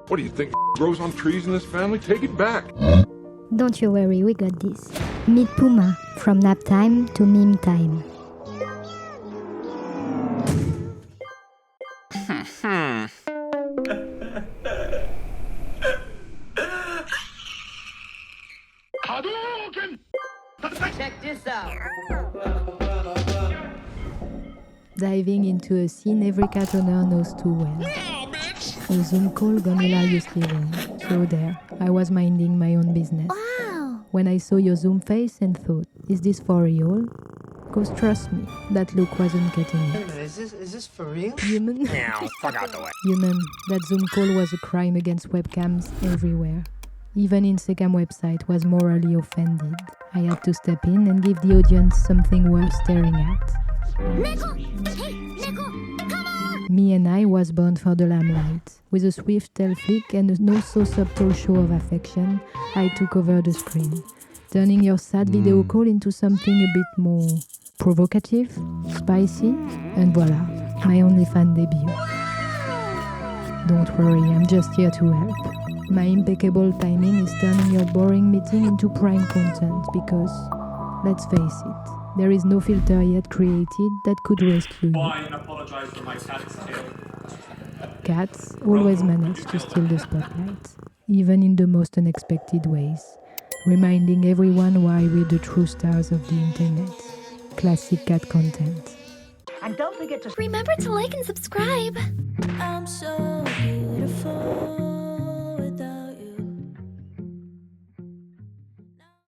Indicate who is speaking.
Speaker 1: What do you think grows on trees in this family? Take it back.
Speaker 2: Don't you worry, we got this. Meet Puma, from nap time to meme time.
Speaker 3: Check this out.
Speaker 2: Diving into a scene every cat owner knows too well. A Zoom call gone hilariously wrong. So there, I was minding my own business.
Speaker 4: Wow.
Speaker 2: When I saw your Zoom face and thought, is this for real? Cause trust me, that look wasn't getting
Speaker 3: Wait a
Speaker 2: it.
Speaker 3: minute, is this for real?
Speaker 2: Human?
Speaker 5: Now, fuck out the way.
Speaker 2: Human, that Zoom call was a crime against webcams everywhere. Even Instagram website was morally offended. I had to step in and give the audience something worth staring at.
Speaker 4: Neko! Hey, Neko! Come on!
Speaker 2: Me and I was born for the limelight. With a swift tail flick and a no so subtle show of affection, I took over the screen, turning your sad video call into something a bit more provocative, spicy, and voila, my OnlyFans debut. Don't worry, I'm just here to help. My impeccable timing is turning your boring meeting into prime content because, let's face it, there is no filter yet created that could rescue you.
Speaker 6: I apologize for my cat's tail.
Speaker 2: Cats always manage to steal the spotlight, even in the most unexpected ways, reminding everyone why we're the true stars of the internet. Classic cat content.
Speaker 3: And don't forget to
Speaker 4: Remember to like and subscribe. I'm so beautiful.